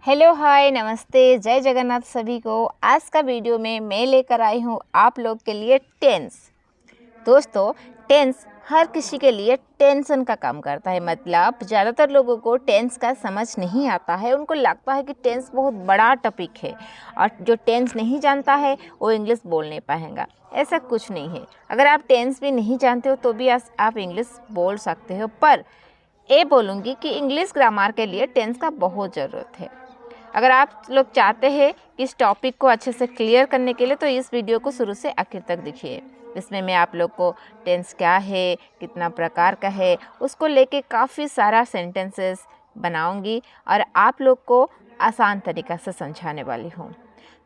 Hello hi नमस्ते जय जगन्नाथ सभी को। आज का वीडियो में मैं लेकर आई हूँ आप लोग के लिए टेंस। दोस्तों टेंस हर किसी के लिए टेंशन का काम करता है। मतलब ज़्यादातर लोगों को टेंस का समझ नहीं आता है। उनको लगता है कि टेंस बहुत बड़ा टॉपिक है और जो टेंस नहीं जानता है वो इंग्लिश बोल नहीं पाएगा। ऐसा कुछ नहीं है। अगर आप टेंस भी नहीं जानते हो तो भी आप इंग्लिश बोल सकते हो। पर ये बोलूँगी कि इंग्लिश ग्रामर के लिए टेंस का बहुत ज़रूरत है। अगर आप लोग चाहते हैं कि इस टॉपिक को अच्छे से क्लियर करने के लिए तो इस वीडियो को शुरू से आखिर तक देखिए। इसमें मैं आप लोग को टेंस क्या है, कितना प्रकार का है, उसको लेके काफ़ी सारा सेंटेंसेस बनाऊंगी और आप लोग को आसान तरीक़ा से समझाने वाली हूँ।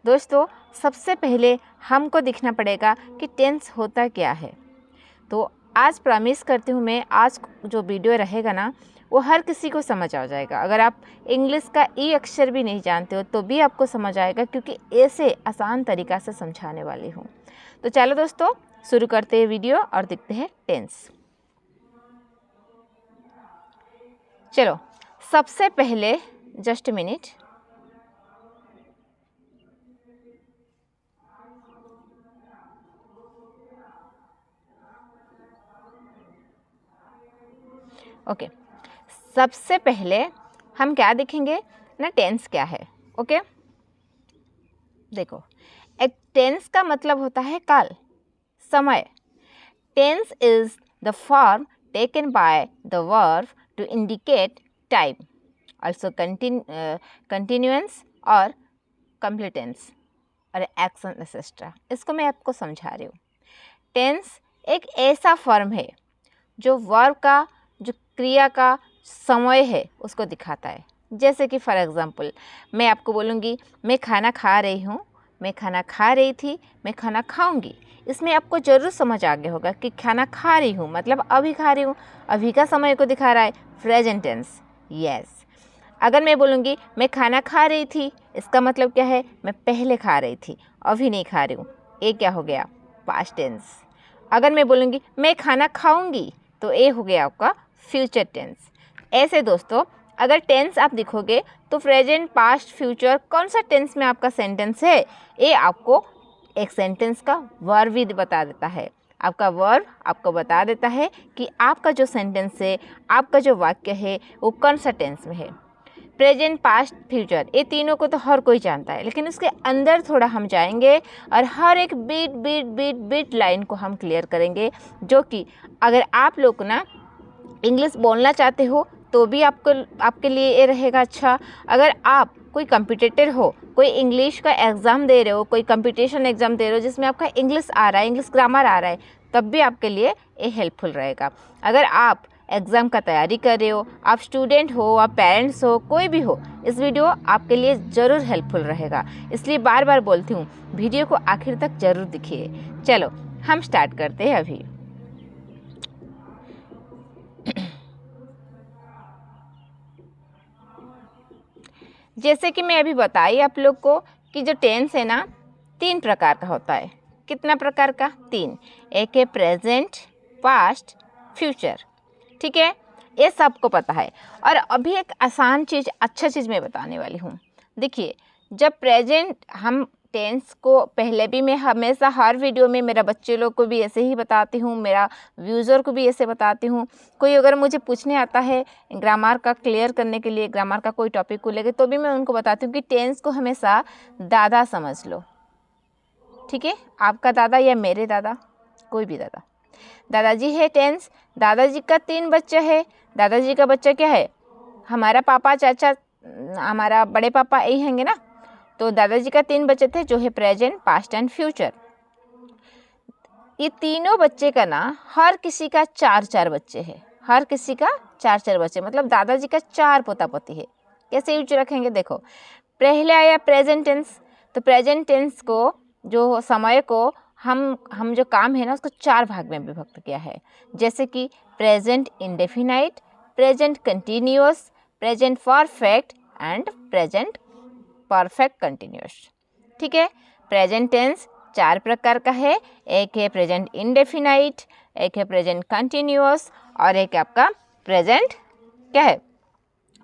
दोस्तों सबसे पहले हमको देखना पड़ेगा कि टेंस होता क्या है। तो आज प्रॉमिस करती हूँ मैं, आज जो वीडियो रहेगा ना वो हर किसी को समझ आ जाएगा। अगर आप इंग्लिश का ई अक्षर भी नहीं जानते हो तो भी आपको समझ आएगा, क्योंकि ऐसे आसान तरीक़ा से समझाने वाली हूँ। तो चलो दोस्तों शुरू करते हैं वीडियो और देखते हैं टेंस। चलो सबसे पहले जस्ट मिनट। ओके सबसे पहले हम क्या देखेंगे ना, टेंस क्या है। ओके देखो, एक टेंस का मतलब होता है काल, समय। Tense is the form taken by the verb to indicate time, also continuance और completeness और एक्शन एक्सेट्रा। इसको मैं आपको समझा रही हूँ। टेंस एक ऐसा फॉर्म है जो वर्ब का, जो क्रिया का समय है उसको दिखाता है। जैसे कि फॉर एग्ज़ाम्पल मैं आपको बोलूँगी मैं खाना खा रही हूँ, मैं खाना खा रही थी, मैं खाना खाऊंगी। इसमें आपको ज़रूर समझ आ गया होगा कि खाना खा रही हूँ मतलब अभी खा रही हूँ, अभी का समय को दिखा रहा है, प्रेजेंट टेंस। यस। अगर मैं बोलूँगी मैं खाना खा रही थी, इसका मतलब क्या है, मैं पहले खा रही थी, अभी नहीं खा रही हूँ। ये क्या हो गया, पास्ट टेंस। अगर मैं बोलूँगी मैं खाना खाऊंगी तो ये हो गया आपका फ्यूचर टेंस। ऐसे दोस्तों अगर टेंस आप देखोगे तो प्रेजेंट, पास्ट, फ्यूचर कौन सा टेंस में आपका सेंटेंस है, ये आपको एक सेंटेंस का वर्ब भी बता देता है। आपका वर्ब आपको बता देता है कि आपका जो सेंटेंस है, आपका जो वाक्य है वो कौन सा टेंस में है। प्रेजेंट, पास्ट, फ्यूचर ये तीनों को तो हर कोई जानता है, लेकिन उसके अंदर थोड़ा हम जाएंगे और हर एक बीट लाइन को हम क्लियर करेंगे। जो कि अगर आप लोग ना इंग्लिश बोलना चाहते हो तो भी आपके लिए ये रहेगा अच्छा। अगर आप कोई कम्पिटिटर हो, कोई इंग्लिश का एग्ज़ाम दे रहे हो, कोई कंपटीशन एग्ज़ाम दे रहे हो जिसमें आपका इंग्लिश आ रहा है, इंग्लिश ग्रामर आ रहा है, तब भी आपके लिए ये हेल्पफुल रहेगा। अगर आप एग्ज़ाम का तैयारी कर रहे हो, आप स्टूडेंट हो, आप पेरेंट्स हो, कोई भी हो, इस वीडियो आपके लिए ज़रूर हेल्पफुल रहेगा। इसलिए बार बार बोलती हूँ वीडियो को आखिर तक ज़रूर देखिए। चलो हम स्टार्ट करते हैं अभी। जैसे कि मैं अभी बताई आप लोग को कि जो टेंस है ना 3 प्रकार का होता है। कितना प्रकार का, 3। एक है प्रेजेंट, पास्ट, फ्यूचर। ठीक है, ये सबको पता है। और अभी एक आसान चीज़, अच्छा चीज़ मैं बताने वाली हूँ। देखिए जब प्रेजेंट, हम टेंस को पहले भी मैं हमेशा हर वीडियो में मेरा बच्चे लोग को भी ऐसे ही बताती हूँ, मेरा व्यूज़र को भी ऐसे बताती हूँ। कोई अगर मुझे पूछने आता है ग्रामर का क्लियर करने के लिए, ग्रामर का कोई टॉपिक को लेकर, तो भी मैं उनको बताती हूँ कि टेंस को हमेशा दादा समझ लो। ठीक है, आपका दादा या मेरे दादा, कोई भी दादा। दादाजी है टेंस, दादाजी का 3 बच्चा है। दादाजी का बच्चा क्या है, हमारा पापा, चाचा, हमारा बड़े पापा, यही होंगे ना। तो दादाजी का 3 बच्चे थे जो है प्रेजेंट, पास्ट एंड फ्यूचर। ये तीनों बच्चे का ना हर किसी का 4-4 बच्चे हैं। हर किसी का 4-4 बच्चे, मतलब दादाजी का 4 पोता पोती है। कैसे यूज रखेंगे, देखो पहले आया प्रेजेंट टेंस। तो प्रेजेंट टेंस को, जो समय को हम जो काम है ना उसको 4 भाग में विभक्त किया है। जैसे कि present indefinite, present continuous, present perfect and present perfect continuous. ठीक है, प्रेजेंट टेंस 4 प्रकार का है। एक है प्रेजेंट इंडेफिनाइट, एक है प्रेजेंट कंटिन्यूअस, और एक आपका प्रेजेंट क्या है,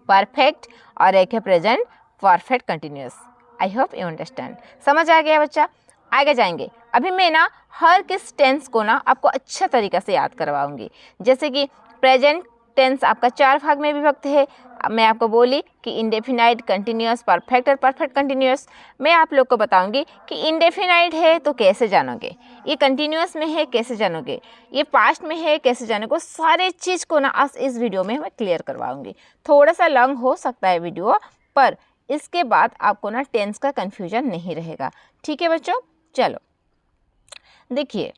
परफेक्ट, और एक है present perfect continuous. I hope you understand. समझ आ गया बच्चा? आगे जाएंगे। अभी मैं ना हर किस टेंस को ना आपको अच्छा तरीक़ा से याद करवाऊंगी। जैसे कि प्रेजेंट टेंस आपका 4 भाग में विभक्त है। मैं आपको बोली कि इंडेफिनाइट, कंटिन्यूअस, परफेक्ट और परफेक्ट कंटिन्यूअस। मैं आप लोग को बताऊंगी कि इंडेफिनाइट है तो कैसे जानोगे, ये कंटिन्यूअस में है कैसे जानोगे, ये पास्ट में है कैसे जानोगे। सारे चीज़ को ना आज इस वीडियो में मैं क्लियर करवाऊंगी। थोड़ा सा लॉन्ग हो सकता है वीडियो, पर इसके बाद आपको ना टेंस का कन्फ्यूजन नहीं रहेगा। ठीक है बच्चों? चलो देखिए,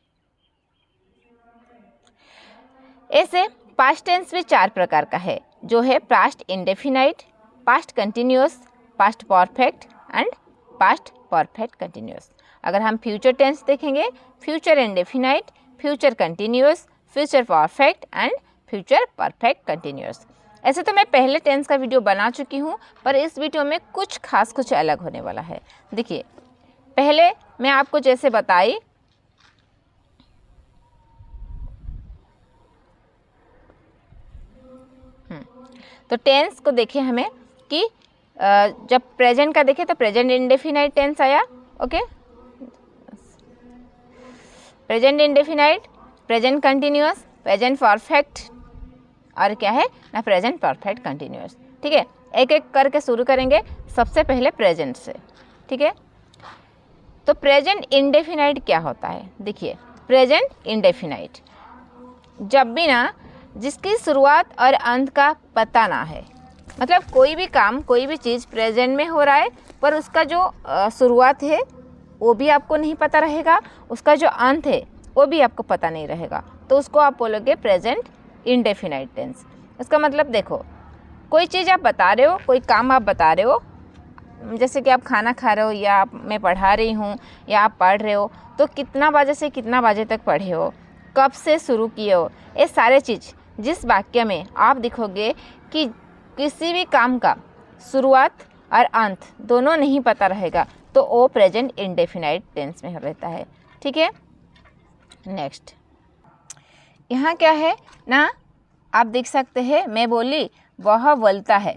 ऐसे पास्ट टेंस भी 4 प्रकार का है, जो है past indefinite, past continuous, past perfect and past perfect continuous. अगर हम फ्यूचर टेंस देखेंगे, future indefinite, future continuous, future perfect and future perfect continuous. ऐसे तो मैं पहले टेंस का वीडियो बना चुकी हूँ, पर इस वीडियो में कुछ अलग होने वाला है। देखिए, पहले मैं आपको जैसे बताई तो टेंस को देखें हमें कि जब प्रेजेंट का देखें तो प्रेजेंट इंडेफिनाइट टेंस आया। Okay, present indefinite, present continuous, present perfect और क्या है ना प्रेजेंट परफेक्ट कंटिन्यूअस। ठीक है, एक एक करके शुरू करेंगे। सबसे पहले प्रेजेंट से। ठीक है, तो प्रेजेंट इंडेफिनाइट क्या होता है? देखिए, प्रेजेंट इंडेफिनाइट जब भी ना जिसकी शुरुआत और अंत का पता ना है, मतलब कोई भी काम, कोई भी चीज़ प्रेजेंट में हो रहा है पर उसका जो शुरुआत है वो भी आपको नहीं पता रहेगा, उसका जो अंत है वो भी आपको पता नहीं रहेगा, तो उसको आप बोलोगे प्रेजेंट इंडेफिनाइट टेंस। इसका मतलब देखो, कोई चीज़ आप बता रहे हो, कोई काम आप बता रहे हो, जैसे कि आप खाना खा रहे हो या आप मैं पढ़ा रही हूँ या आप पढ़ रहे हो, तो कितना बजे से कितना बजे तक पढ़े हो, कब से शुरू किए हो, ये सारे चीज़ जिस वाक्य में आप देखोगे कि किसी भी काम का शुरुआत और अंत दोनों नहीं पता रहेगा, तो वो प्रेजेंट इंडेफिनाइट टेंस में रहता है। ठीक है, नेक्स्ट यहाँ क्या है ना, आप देख सकते हैं, मैं बोली वह बोलता है।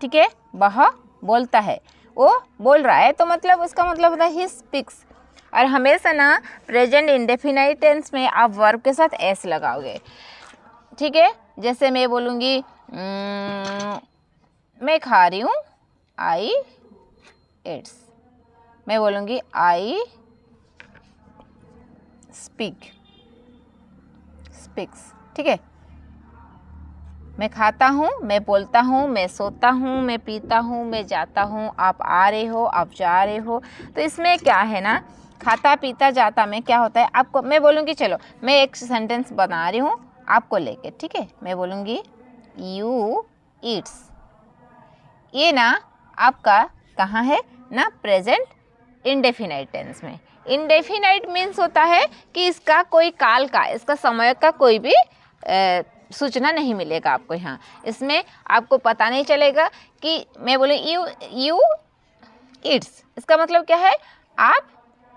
ठीक है, वह बोलता है, वो बोल रहा है, तो मतलब उसका मतलब होता है ही स्पीक्स। और हमेशा ना प्रेजेंट इंडेफिनाइट टेंस में आप वर्ब के साथ एस लगाओगे। ठीक है, जैसे मैं बोलूँगी मैं खा रही हूँ, आई इट्स। मैं बोलूँगी आई स्पीक्स। ठीक है, मैं खाता हूँ, मैं बोलता हूँ, मैं सोता हूँ, मैं पीता हूँ, मैं जाता हूँ, आप आ रहे हो, आप जा रहे हो। तो इसमें क्या है ना, खाता पीता जाता में क्या होता है आपको, मैं बोलूँगी, चलो मैं एक सेंटेंस बना रही हूँ आपको लेके। ठीक है, मैं बोलूँगी यू ईट्स। ये ना आपका कहाँ है ना, प्रेजेंट इंडेफिनाइट टेंस में। इंडेफिनाइट मीन्स होता है कि इसका कोई काल का, इसका समय का कोई भी सूचना नहीं मिलेगा आपको। यहाँ इसमें आपको पता नहीं चलेगा कि मैं बोले यू ईट्स, इसका मतलब क्या है, आप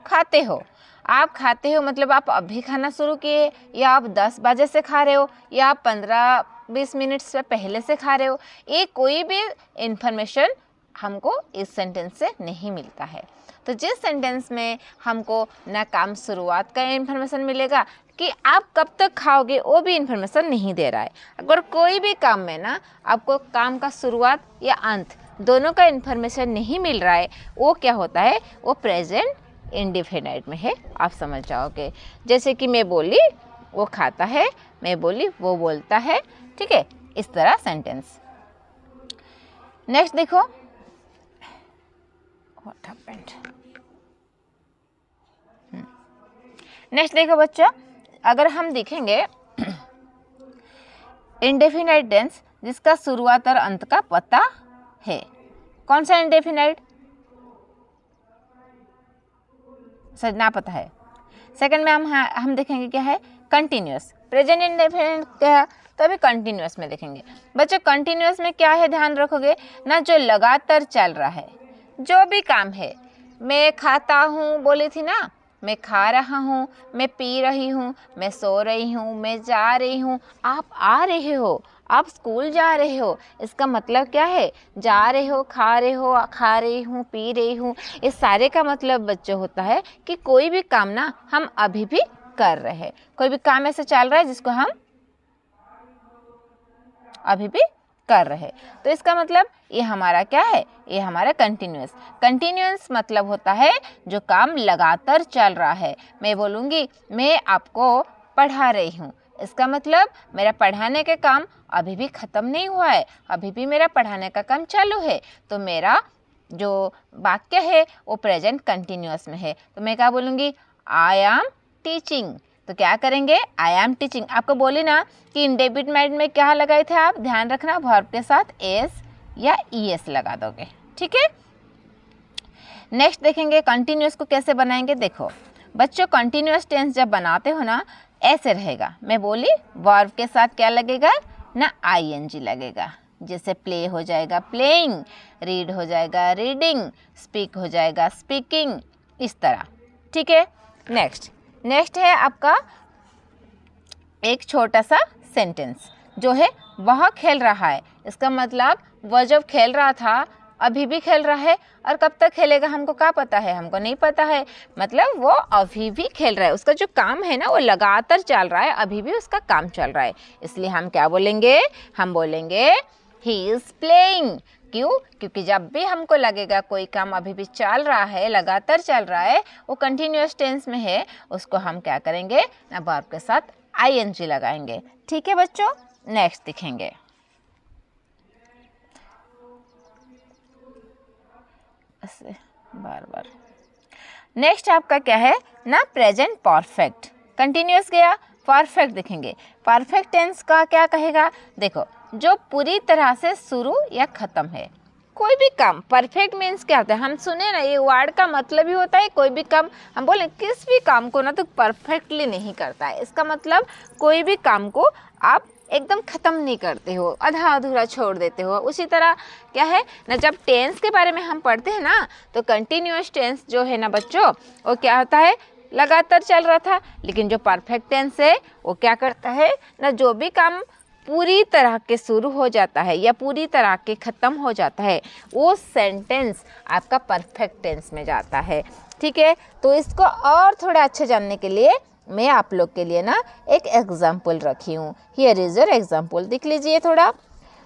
खाते हो। आप खाते हो मतलब आप अभी खाना शुरू किए, या आप 10 बजे से खा रहे हो, या आप 15-20 मिनट से पहले से खा रहे हो। ये कोई भी इंफॉर्मेशन हमको इस सेंटेंस से नहीं मिलता है। तो जिस सेंटेंस में हमको ना काम शुरुआत का इन्फॉर्मेशन मिलेगा कि आप कब तक खाओगे, वो भी इन्फॉर्मेशन नहीं दे रहा है। अगर कोई भी काम में ना आपको काम का शुरुआत या अंत दोनों का इन्फॉर्मेशन नहीं मिल रहा है, वो क्या होता है, वो प्रेजेंट इंडेफिनाइट में है। आप समझ जाओगे। जैसे कि मैं बोली वो खाता है, मैं बोली वो बोलता है। ठीक है, इस तरह सेंटेंस। नेक्स्ट देखो, व्हाट हैपेंड। नेक्स्ट देखो बच्चा, अगर हम देखेंगे इंडेफिनाइट टेंस जिसका शुरुआत और अंत का पता है, कौन सा इंडेफिनाइट, ना पता है। सेकंड में हम देखेंगे क्या है, कंटिन्यूअस। प्रेजेंट इंडेफिनाइट क्या है, तो अभी कंटिन्यूअस में देखेंगे। बच्चों कंटिन्यूअस में क्या है, ध्यान रखोगे ना, जो लगातार चल रहा है, जो भी काम है। मैं खाता हूँ बोली थी ना, मैं खा रहा हूँ, मैं पी रही हूँ, मैं सो रही हूँ, मैं जा रही हूँ, आप आ रहे हो, आप स्कूल जा रहे हो, इसका मतलब क्या है? जा रहे हो, खा रही हूँ, पी रही हूँ। इस सारे का मतलब बच्चों होता है कि कोई भी काम ना हम अभी भी कर रहे हैं, कोई भी काम ऐसे चल रहा है जिसको हम अभी भी कर रहे। तो इसका मतलब ये हमारा क्या है? ये हमारा कंटिन्यूअस। कंटिन्यूअस मतलब होता है जो काम लगातार चल रहा है। मैं बोलूँगी मैं आपको पढ़ा रही हूँ, इसका मतलब मेरा पढ़ाने का काम अभी भी ख़त्म नहीं हुआ है, अभी भी मेरा पढ़ाने का काम चालू है। तो मेरा जो वाक्य है वो प्रेजेंट कंटिन्यूअस में है। तो मैं क्या बोलूँगी? I am teaching. तो क्या करेंगे? I am teaching. आपको बोली ना कि इंडेफिनिट में क्या लगाए थे आप? ध्यान रखना, वर्ब के साथ एस या ईएस लगा दोगे, ठीक है। नेक्स्ट देखेंगे कंटिन्यूअस को कैसे बनाएंगे। देखो बच्चों, कंटिन्यूअस टेंस जब बनाते हो ना ऐसे रहेगा। मैं बोली वर्ब के साथ क्या लगेगा ना? आईएनजी लगेगा। जैसे प्ले हो जाएगा प्लेइंग, रीड हो जाएगा रीडिंग, स्पीक हो जाएगा स्पीकिंग, इस तरह, ठीक है। नेक्स्ट है आपका एक छोटा सा सेंटेंस जो है वह खेल रहा है। इसका मतलब वह जब खेल रहा था अभी भी खेल रहा है, और कब तक खेलेगा हमको क्या पता है? हमको नहीं पता है। मतलब वो अभी भी खेल रहा है, उसका जो काम है ना वो लगातार चल रहा है, अभी भी उसका काम चल रहा है। इसलिए हम क्या बोलेंगे? हम बोलेंगे ही इज़ प्लेइंग। क्यों? क्योंकि जब भी हमको लगेगा कोई काम अभी भी चल रहा है, लगातार चल रहा है, वो कंटिन्यूअस टेंस में है, उसको हम क्या करेंगे ना? वर्ब के साथ आईएनजी लगाएंगे, ठीक है बच्चों। नेक्स्ट दिखेंगे बार। नेक्स्ट आपका क्या है ना? Present perfect. कंटिन्यूअस गया, परफेक्ट देखेंगे। परफेक्ट टेंस का क्या कहेगा? देखो जो पूरी तरह से शुरू या ख़त्म है कोई भी काम। परफेक्ट मीन्स क्या होता है? हम सुने ना, ये वर्ड का मतलब ही होता है कोई भी काम। हम बोले किस भी काम को ना तो परफेक्टली नहीं करता है, इसका मतलब कोई भी काम को आप एकदम ख़त्म नहीं करते हो, आधा अधूरा छोड़ देते हो। उसी तरह क्या है ना, जब टेंस के बारे में हम पढ़ते हैं ना तो कंटिन्यूअस टेंस जो है ना बच्चों, वो क्या होता है? लगातार चल रहा था। लेकिन जो परफेक्ट टेंस है वो क्या करता है ना, जो भी काम पूरी तरह के शुरू हो जाता है या पूरी तरह के ख़त्म हो जाता है वो सेंटेंस आपका परफेक्ट टेंस में जाता है, ठीक है। तो इसको और थोड़ा अच्छे जानने के लिए मैं आप लोग के लिए ना एक एग्जाम्पल रखी हूँ। हियर इज योर एग्जाम्पल, देख लीजिए थोड़ा।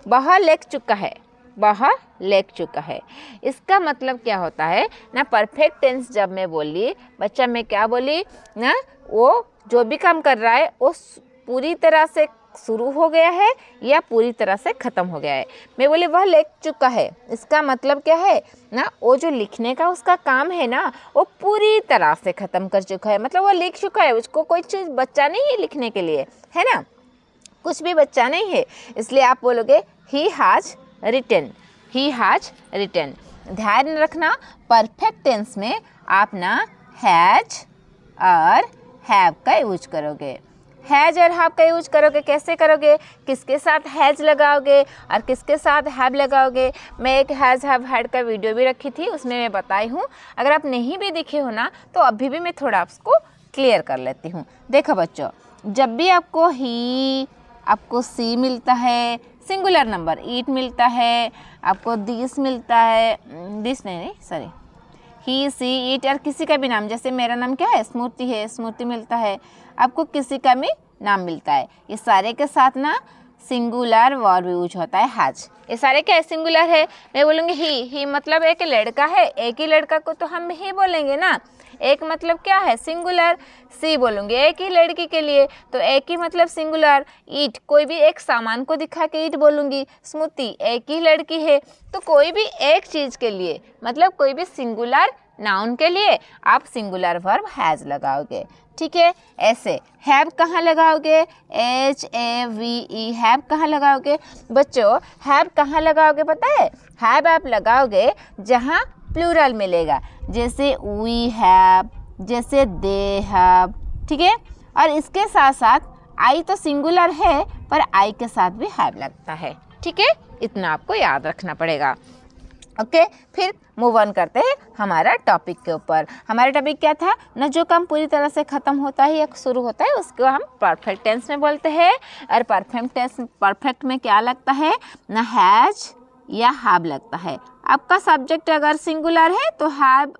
वह लेक चुका है, वह लेक चुका है। इसका मतलब क्या होता है ना? परफेक्ट टेंस जब मैं बोली बच्चा, मैं क्या बोली ना, वो जो भी काम कर रहा है वो पूरी तरह से शुरू हो गया है या पूरी तरह से ख़त्म हो गया है। मैं बोली वह लिख चुका है, इसका मतलब क्या है ना? वो जो लिखने का उसका काम है ना वो पूरी तरह से ख़त्म कर चुका है, मतलब वो लिख चुका है, उसको कोई चीज़ बच्चा नहीं है लिखने के लिए, है ना? कुछ भी बच्चा नहीं है। इसलिए आप बोलोगे he has written, he has written. ध्यान रखना परफेक्ट टेंस में आप ना हैज़ और हैव का यूज करोगे। हैज और हैव का यूज करोगे, कैसे करोगे? किसके साथ हैज लगाओगे और किसके साथ हैव लगाओगे। मैं एक हैज हैव हैड का वीडियो भी रखी थी, उसमें मैं बताई हूँ। अगर आप नहीं भी दिखे हो ना तो अभी भी मैं थोड़ा आपको क्लियर कर लेती हूँ। देखो बच्चों, जब भी आपको ही, आपको सी मिलता है सिंगुलर नंबर, ईट मिलता है, आपको दिस मिलता है, दिस नहीं सॉरी, ही सी ईट और किसी का भी नाम, जैसे मेरा नाम क्या है? स्मृति है, स्मृति मिलता है, आपको किसी का भी नाम मिलता है। ये सारे के साथ ना सिंगुलर वर्ब यूज होता है हैज। ये सारे क्या है? सिंगुलर है। मैं बोलूँगी ही मतलब एक लड़का है, एक ही लड़का को तो हम ही बोलेंगे ना। एक मतलब क्या है? सिंगुलर। सी बोलूँगी एक ही लड़की के लिए, तो एक ही मतलब सिंगुलर। ईट कोई भी एक सामान को दिखा के ईट बोलूँगी। स्मृति एक ही लड़की है, तो कोई भी एक चीज़ के लिए, मतलब कोई भी सिंगुलर नाउन के लिए आप सिंगुलर वर्ब हैज़ लगाओगे, ठीक है। ऐसे हैव कहाँ लगाओगे? HAVE, हैव कहाँ लगाओगे बच्चों? हैव कहाँ लगाओगे पता है? हैव आप लगाओगे जहाँ प्लूरल मिलेगा, जैसे वी हैव, जैसे दे हैव, ठीक है। और इसके साथ साथ आई तो सिंगुलर है पर आई के साथ भी हैव लगता है, ठीक है। इतना आपको याद रखना पड़ेगा। ओके, फिर मूव ऑन करते हैं हमारा टॉपिक के ऊपर। हमारा टॉपिक क्या था ना, जो काम पूरी तरह से ख़त्म होता है या शुरू होता है उसको हम परफेक्ट टेंस में बोलते हैं। और परफेक्ट में क्या लगता है ना, हैज या हैव लगता है। आपका सब्जेक्ट अगर सिंगुलर है तो हैव,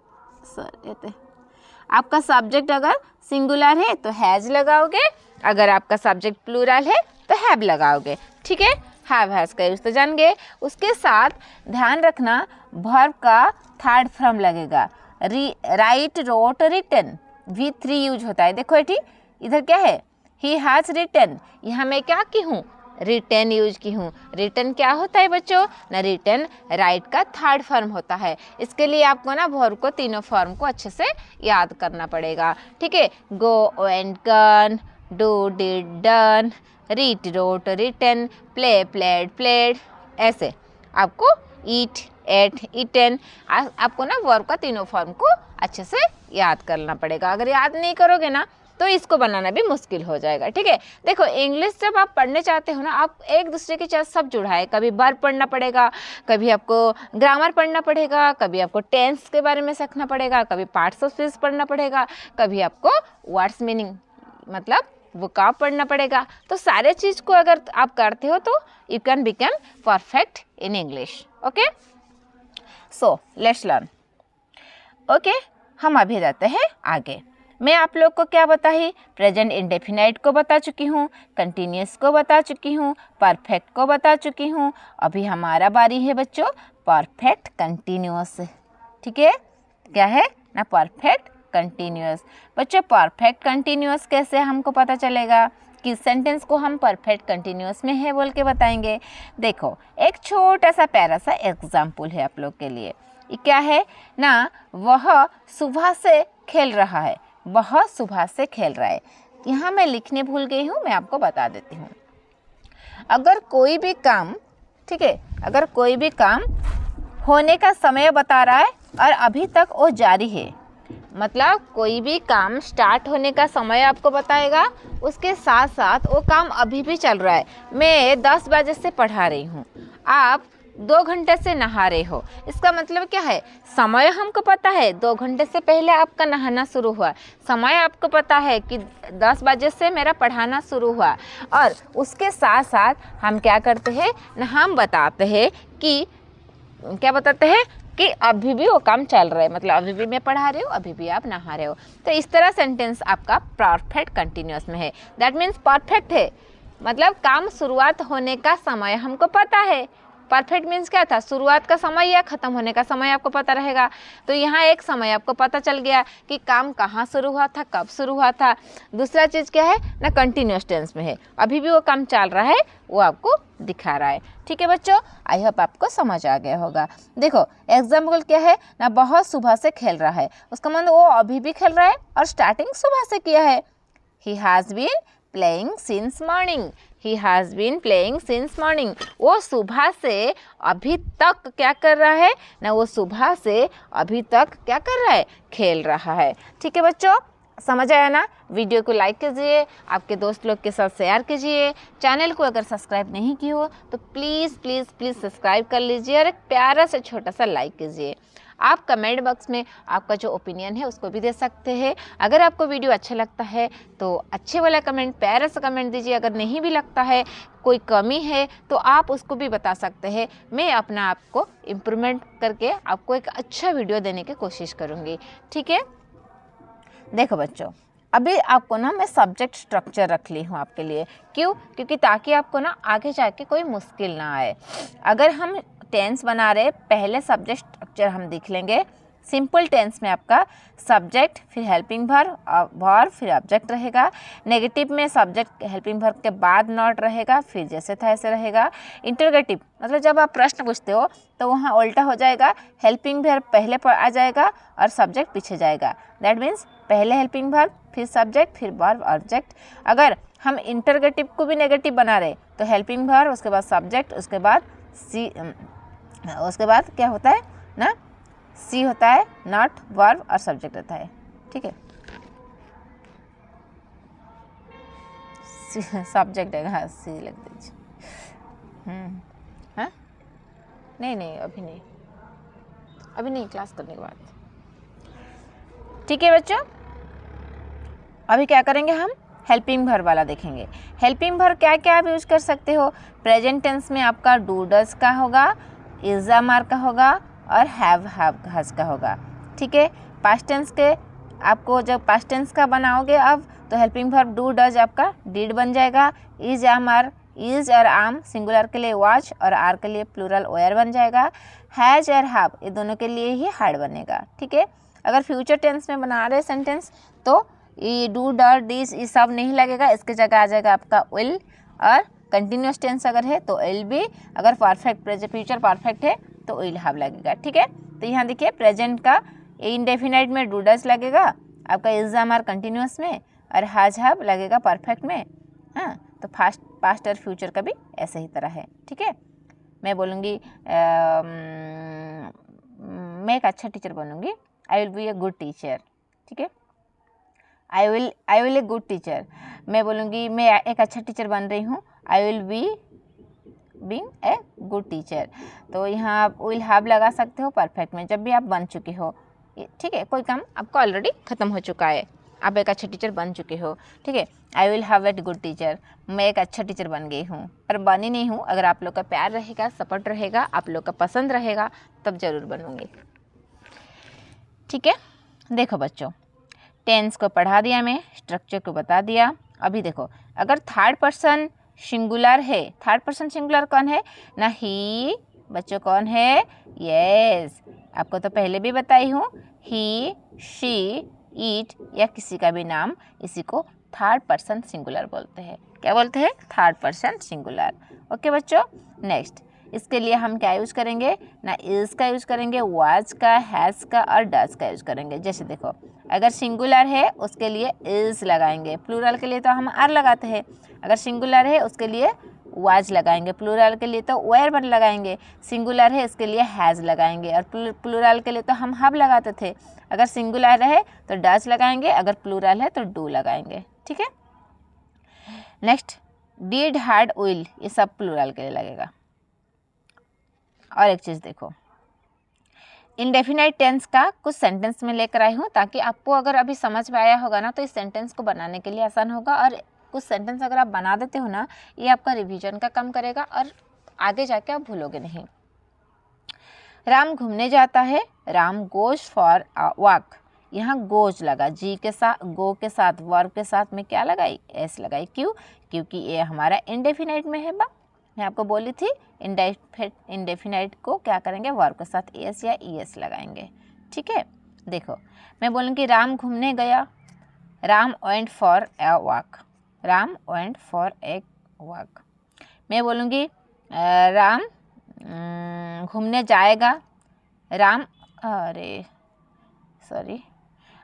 आपका सब्जेक्ट अगर सिंगुलर है तो हैज लगाओगे, अगर आपका सब्जेक्ट प्लूरल है तो हैव लगाओगे। ठीक है, हैव हैज का यूज तो जान गए। उसके साथ ध्यान रखना वर्ब का थर्ड फॉर्म लगेगा। Write, wrote, written V3 use होता है। देखो एटी इधर क्या है, ही हैज रिटन, यहाँ मैं क्या की हूँ, रिटन यूज की हूँ। रिटन क्या होता है बच्चों ना, रिटन राइट का थर्ड फॉर्म होता है। इसके लिए आपको ना वर्ब को तीनों फॉर्म को अच्छे से याद करना पड़ेगा। ठीक है, go, went, gone, do, did, done, write, wrote, written, play, played, played, ऐसे आपको ईट, एट, ईटन, आपको ना वर्ब का तीनों फॉर्म को अच्छे से याद करना पड़ेगा। अगर याद नहीं करोगे ना तो इसको बनाना भी मुश्किल हो जाएगा। ठीक है, देखो इंग्लिश जब आप पढ़ने चाहते हो ना, आप एक दूसरे के साथ सब जुड़ाए, कभी वर्ब पढ़ना पड़ेगा, कभी आपको ग्रामर पढ़ना पड़ेगा, कभी आपको टेंस के बारे में सीखना पड़ेगा, कभी पार्ट्स ऑफ स्पीच पढ़ना पड़ेगा, कभी आपको वर्ड्स मीनिंग मतलब वो का पढ़ना पड़ेगा। तो सारे चीज़ को अगर आप करते हो तो you can become perfect in English. Okay, so let's learn. Okay, हम अभी रहते हैं आगे। मैं आप लोग को क्या बताई, प्रेजेंट इंडेफिनाइट को बता चुकी हूँ, कंटिन्यूस को बता चुकी हूँ, परफेक्ट को बता चुकी हूँ। अभी हमारा बारी है बच्चों परफेक्ट कंटिन्यूस। ठीक है, क्या है ना, परफेक्ट कंटिन्यूस। बच्चों परफेक्ट कंटिन्यूस कैसे हमको पता चलेगा, किस सेंटेंस को हम परफेक्ट कंटिन्यूस में है बोल के बताएंगे। देखो एक छोटा सा प्यारा सा एग्जाम्पल है आप लोग के लिए। ये क्या है ना, वह सुबह से खेल रहा है, वह सुबह से खेल रहा है। यहाँ मैं लिखने भूल गई हूँ, मैं आपको बता देती हूँ। अगर कोई भी काम, ठीक है, अगर कोई भी काम होने का समय बता रहा है और अभी तक वो जारी है, मतलब कोई भी काम स्टार्ट होने का समय आपको बताएगा, उसके साथ साथ वो काम अभी भी चल रहा है। मैं 10 बजे से पढ़ा रही हूँ, आप 2 घंटे से नहा रहे हो, इसका मतलब क्या है, समय हमको पता है 2 घंटे से पहले आपका नहाना शुरू हुआ, समय आपको पता है कि 10 बजे से मेरा पढ़ाना शुरू हुआ, और उसके साथ साथ हम क्या करते हैं ना, हम बताते हैं कि क्या बताते हैं कि अभी भी वो काम चल रहा है, मतलब अभी भी मैं पढ़ा रही हूँ, अभी भी आप नहा रहे हो। तो इस तरह सेंटेंस आपका परफेक्ट कंटिन्यूअस में है। दैट मीन्स परफेक्ट है, मतलब काम शुरुआत होने का समय हमको पता है। परफेक्ट मीन्स क्या था, शुरुआत का समय या ख़त्म होने का समय आपको पता रहेगा। तो यहाँ एक समय आपको पता चल गया कि काम कहाँ शुरू हुआ था, कब शुरू हुआ था। दूसरा चीज़ क्या है ना, कंटिन्यूअस टेंस में है, अभी भी वो काम चल रहा है, वो आपको दिखा रहा है। ठीक है बच्चों, आई होप आपको समझ आ गया होगा। देखो एग्जाम्पल क्या है ना, बहुत सुबह से खेल रहा है, उसका मतलब वो अभी भी खेल रहा है और स्टार्टिंग सुबह से किया है। He has been playing since morning, he has been playing since morning, वो सुबह से अभी तक क्या कर रहा है ना, वो सुबह से अभी तक क्या कर रहा है, खेल रहा है। ठीक है बच्चों, समझ आया ना। वीडियो को लाइक कीजिए, आपके दोस्त लोग के साथ शेयर कीजिए। चैनल को अगर सब्सक्राइब नहीं की हो तो प्लीज़ प्लीज़ प्लीज़ सब्सक्राइब कर लीजिए और एक प्यारा सा छोटा सा लाइक कीजिए। आप कमेंट बॉक्स में आपका जो ओपिनियन है उसको भी दे सकते हैं। अगर आपको वीडियो अच्छा लगता है तो अच्छे वाला कमेंट, प्यारा सा कमेंट दीजिए। अगर नहीं भी लगता है, कोई कमी है तो आप उसको भी बता सकते हैं। मैं अपना आप को इम्प्रूवमेंट करके आपको एक अच्छा वीडियो देने की कोशिश करूँगी। ठीक है, देखो बच्चों अभी आपको ना मैं सब्जेक्ट स्ट्रक्चर रख ली हूँ आपके लिए। क्यों? क्योंकि ताकि आपको ना आगे जाके कोई मुश्किल ना आए। अगर हम टेंस बना रहे, पहले सब्जेक्ट स्ट्रक्चर हम देख लेंगे। सिंपल टेंस में आपका सब्जेक्ट, फिर हेल्पिंग वर्ब, फिर ऑब्जेक्ट रहेगा। नेगेटिव में सब्जेक्ट हेल्पिंग वर्ब के बाद नॉट रहेगा, फिर जैसे था ऐसे रहेगा। इंटरोगेटिव मतलब जब आप प्रश्न पूछते हो तो वहाँ उल्टा हो जाएगा, हेल्पिंग वर्ब पहले आ जाएगा और सब्जेक्ट पीछे जाएगा। दैट मीन्स पहले हेल्पिंग वर्ब, फिर सब्जेक्ट, फिर वर्ब, ऑब्जेक्ट। अगर हम इंटरोगेटिव को भी नेगेटिव बना रहे तो हेल्पिंग वर्ब, उसके बाद सब्जेक्ट, उसके बाद क्या होता है ना, सी होता है, नॉट, वर्ब और सब्जेक्ट होता है। ठीक है, सब्जेक्ट है, हाँ सी लग दीजिए। हाँ नहीं अभी नहीं, अभी नहीं, क्लास करने के बाद। ठीक है बच्चों, अभी क्या करेंगे हम, हेल्पिंग वर्ब वाला देखेंगे। हेल्पिंग वर्ब क्या क्या आप यूज कर सकते हो। प्रेजेंट टेंस में आपका डू डज का होगा, इज आर का होगा और हैव हैज का होगा। ठीक है, पास्ट टेंस के आपको जब पास्ट टेंस का बनाओगे अब तो हेल्पिंग वर्ब डू डज आपका डिड बन जाएगा। इज और आम सिंगुलर के लिए वॉच और आर के लिए प्लूरल वेयर बन जाएगा। हैज और हैव ये दोनों के लिए ही हैड बनेगा। ठीक है, अगर फ्यूचर टेंस में बना रहे सेंटेंस तो ये डू डर डिज ये सब नहीं लगेगा, इसके जगह आ जाएगा आपका विल। और कंटिन्यूस टेंस अगर है तो विल बी, अगर परफेक्ट फ्यूचर परफेक्ट है तो विल हैव लगेगा। ठीक है, तो यहाँ देखिए प्रेजेंट का इनडेफिनाइट में डू डज लगेगा, आपका इज आर कंटिन्यूस में और हैज हैव लगेगा परफेक्ट में। हाँ, तो पास्ट और फ्यूचर का भी ऐसे ही तरह है। ठीक है, मैं बोलूँगी मैं एक अच्छा टीचर बनूँगी, I will be a good teacher. ठीक है, I will a good teacher. मैं बोलूँगी मैं एक अच्छा टीचर बन रही हूँ, I will be being a good teacher. तो यहाँ आप विल हैव लगा सकते हो परफेक्ट में जब भी आप बन चुके हो। ठीक है, कोई काम आपका ऑलरेडी ख़त्म हो चुका है, आप एक अच्छे टीचर बन चुके हो। ठीक है, I will have a good teacher, मैं एक अच्छा टीचर बन गई हूँ, पर बनी नहीं हूँ। अगर आप लोग का प्यार रहेगा, सपोर्ट रहेगा, आप लोग का पसंद रहेगा तब ज़रूर बनूँगी। ठीक है, देखो बच्चों, टेंस को पढ़ा दिया, मैं स्ट्रक्चर को बता दिया। अभी देखो, अगर थर्ड पर्सन सिंगुलर है, थर्ड पर्सन सिंगुलर कौन है ना, ही। बच्चों कौन है, यस, आपको तो पहले भी बताई हूँ, ही, शी, इट या किसी का भी नाम, इसी को थर्ड पर्सन सिंगुलर बोलते हैं। क्या बोलते हैं, थर्ड पर्सन सिंगुलर। ओके बच्चों, नेक्स्ट इसके लिए हम क्या यूज़ करेंगे ना, इज का यूज़ करेंगे, वाज का, हैज़ का और डज का यूज़ करेंगे। जैसे देखो, अगर सिंगुलर है उसके लिए इज लगाएंगे, प्लूरल के लिए तो हम आर लगाते हैं। अगर सिंगुलर है उसके लिए वाज लगाएंगे, प्लूरल के लिए तो वेयर बन लगाएंगे। सिंगुलर है इसके लिए हैज़ लगाएंगे और प्लूरल के लिए तो हम हब लगाते थे। अगर सिंगुलर है तो डज लगाएंगे, अगर प्लूरल है तो डू लगाएंगे। ठीक है, नेक्स्ट डिड, हैड, विल ये सब प्लूरल के लिए लगेगा। और एक चीज़ देखो, इंडेफिनाइट टेंस का कुछ सेंटेंस में लेकर आई हूँ ताकि आपको अगर अभी समझ में आया होगा ना तो इस सेंटेंस को बनाने के लिए आसान होगा। और कुछ सेंटेंस अगर आप बना देते हो ना, ये आपका रिवीजन का काम करेगा और आगे जाके आप भूलोगे नहीं। राम घूमने जाता है, राम गोज फॉर वॉक। यहाँ गोज लगा, जी के साथ, गो के साथ, वर्ब के साथ में क्या लगाई, एस लगाई। क्यों, क्योंकि ये हमारा इंडेफिनाइट में है। मैं आपको बोली थी इंडेफिनाइट को क्या करेंगे, वर्ब के साथ एस या ईएस लगाएंगे। ठीक है, देखो मैं बोलूँगी राम घूमने गया, Ram went for a walk, Ram went for a walk. मैं बोलूँगी राम घूमने जाएगा, Ram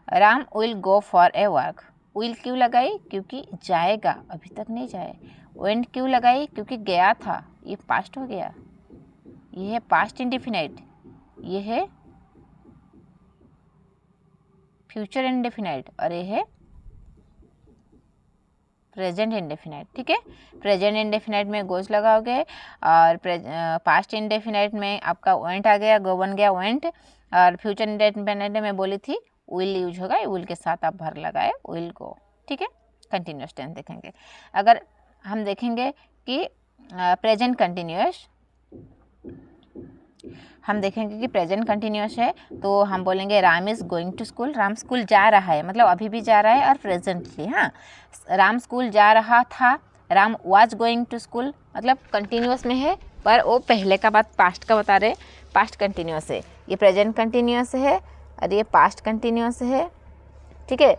Ram will go for a walk. Will क्यों लगाई, क्योंकि जाएगा, अभी तक नहीं जाए। वेंट क्यों लगाई, क्योंकि गया था, ये पास्ट हो गया, ये है पास्ट इंडेफिनाइट, ये है फ्यूचर इंडेफिनाइट और ये है प्रेजेंट इंडेफिनाइट। ठीक है, प्रेजेंट इंडेफिनाइट में गोज लगाओगे और पास्ट इंडेफिनाइट में आपका वेंट आ गया, गो बन गया वेंट। और फ्यूचर इंडेफिनाइट में बोली थी विल यूज होगा, विल के साथ आप भर लगाए, विल गो। ठीक है, कंटिन्यूस टेंस देखेंगे। अगर हम देखेंगे कि प्रेजेंट कंटिन्यूस, हम देखेंगे कि प्रेजेंट कंटिन्यूस है तो हम बोलेंगे Ram is going to school. Ram school जा रहा है, मतलब अभी भी जा रहा है और प्रेजेंटली। हाँ, राम स्कूल जा रहा था, Ram was going to school, मतलब कंटिन्यूस में है पर वो पहले का बात पास्ट का बता रहे, पास्ट कंटिन्यूस है। ये प्रेजेंट कंटिन्यूस है और ये पास्ट कंटिन्यूस है। ठीक है,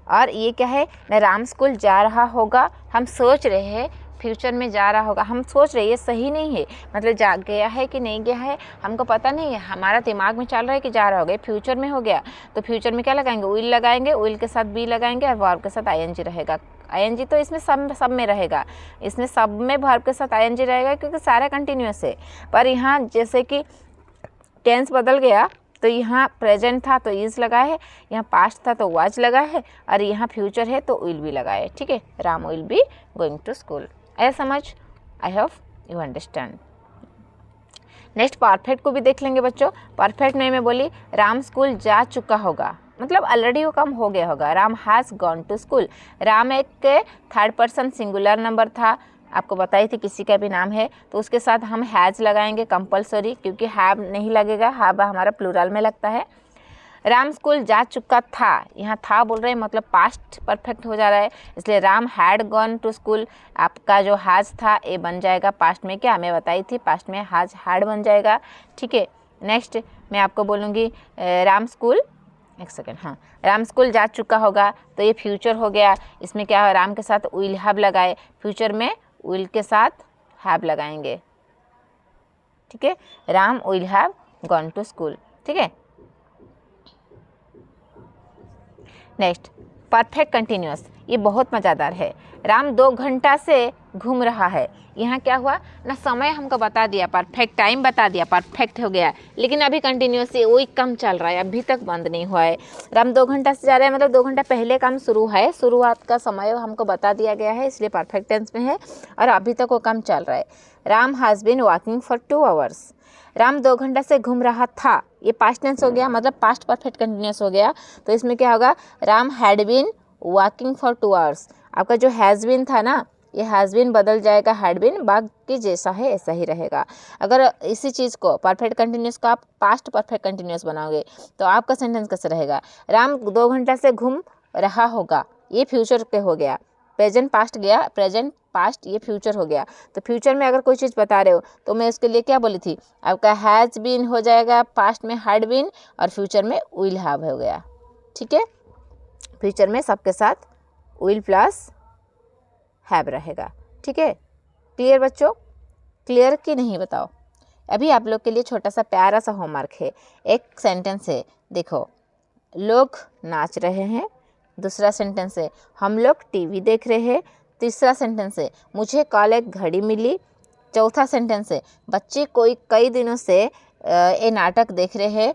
और ये क्या है ना, राम स्कूल जा रहा होगा, हम सोच रहे हैं फ्यूचर में जा रहा होगा, हम सोच रहे हैं, ये सही नहीं है, मतलब जा गया है कि नहीं गया है हमको पता नहीं है, हमारा दिमाग में चल रहा है कि जा रहा होगा, फ्यूचर में हो गया तो फ्यूचर में क्या लगाएंगे, विल लगाएंगे, विल के साथ बी लगाएंगे और वर्ब के साथ आईएनजी रहेगा। आईएनजी तो इसमें सब में रहेगा, इसमें सब में वर्ब के साथ आईएनजी रहेगा क्योंकि सारा कंटिन्यूस है। पर यहाँ जैसे कि टेंस बदल गया तो यहाँ प्रेजेंट था तो इज लगा है, यहाँ पास्ट था तो वाज लगा है और यहाँ फ्यूचर है तो विल भी लगा है। ठीक है, Ram will be going to school. ऐसा समझ, I hope you understand. Next perfect को भी देख लेंगे बच्चों। परफेक्ट में मैं बोली राम स्कूल जा चुका होगा, मतलब ऑलरेडी वो काम हो गया होगा। Ram has gone to school. Ram एक थर्ड पर्सन सिंगुलर नंबर था, आपको बताई थी किसी का भी नाम है तो उसके साथ हम हैज़ लगाएंगे कंपलसरी, क्योंकि हैव नहीं लगेगा, हैव हमारा प्लूरल में लगता है। राम स्कूल जा चुका था, यहाँ था बोल रहे हैं मतलब पास्ट परफेक्ट हो जा रहा है, इसलिए Ram had gone to school. आपका जो हैज़ था ये बन जाएगा पास्ट में, क्या मैं बताई थी पास्ट में हैज़ हैड बन जाएगा। ठीक है, नेक्स्ट मैं आपको बोलूँगी राम स्कूल, एक सेकेंड, हाँ, राम स्कूल जा चुका होगा तो ये फ्यूचर हो गया। इसमें क्या है, राम के साथ विल हैव लगाए, फ्यूचर में विल के साथ हैव लगाएंगे। ठीक है, Ram will have gone to school. ठीक है, नेक्स्ट परफेक्ट कंटिन्यूअस, ये बहुत मज़ेदार है। राम 2 घंटा से घूम रहा है। यहाँ क्या हुआ ना, समय हमको बता दिया, परफेक्ट टाइम बता दिया, परफेक्ट हो गया, लेकिन अभी कंटिन्यूअस वही काम चल रहा है, अभी तक बंद नहीं हुआ है। राम 2 घंटा से जा रहा है, मतलब 2 घंटा पहले काम शुरू है, शुरुआत का समय हमको बता दिया गया है, इसलिए परफेक्ट टेंस में है और अभी तक वो काम चल रहा है। Ram has been walking for 2 hours. Ram 2 घंटा से घूम रहा था, ये पास्ट टेंस हो गया, मतलब पास्ट परफेक्ट कंटिन्यूअस हो गया। तो इसमें क्या होगा, Ram had been walking for 2 hours. आपका जो हैज़ बीन था ना, ये हैज़ बीन बदल जाएगा हैड बीन, बाकी जैसा है ऐसा ही रहेगा। अगर इसी चीज़ को परफेक्ट कंटिन्यूअस को आप पास्ट परफेक्ट कंटिन्यूअस बनाओगे तो आपका सेंटेंस कैसे रहेगा, राम 2 घंटा से घूम रहा होगा, ये फ्यूचर पे हो गया, प्रेजेंट पास्ट गया, प्रेजेंट पास्ट ये फ्यूचर हो गया। तो फ्यूचर में अगर कोई चीज़ बता रहे हो तो मैं उसके लिए क्या बोली थी, आपका हैज़ बीन हो जाएगा, पास्ट में हैड बीन और फ्यूचर में विल हैव हो गया। ठीक है, फ्यूचर में सबके साथ विल प्लस हैव रहेगा। ठीक है, क्लियर बच्चों, क्लियर कि नहीं बताओ। अभी आप लोग के लिए छोटा सा प्यारा सा होमवर्क है, एक सेंटेंस है, देखो, लोग नाच रहे हैं, दूसरा सेंटेंस है हम लोग टीवी देख रहे हैं, तीसरा सेंटेंस है मुझे कल एक घड़ी मिली, चौथा सेंटेंस है बच्चे कई दिनों से ये नाटक देख रहे हैं,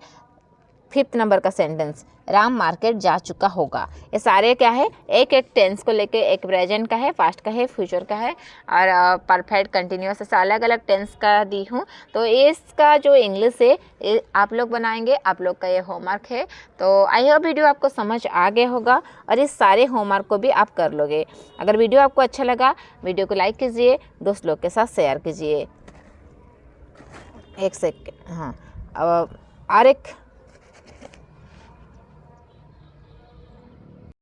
फिफ्थ नंबर का सेंटेंस राम मार्केट जा चुका होगा। ये सारे क्या है, एक एक टेंस को लेके, एक प्रेजेंट का है, पास्ट का है, फ्यूचर का है और परफेक्ट कंटिन्यूअस, ऐसा अलग अलग टेंस का दी हूँ। तो इसका जो इंग्लिश है ये आप लोग बनाएंगे, आप लोग का ये होमवर्क है। तो आई होप वीडियो आपको समझ आ गया होगा और इस सारे होमवर्क को भी आप कर लोगे। अगर वीडियो आपको अच्छा लगा, वीडियो को लाइक कीजिए, दोस्त लोग के साथ शेयर कीजिए। एक सेकेंड, हाँ, और एक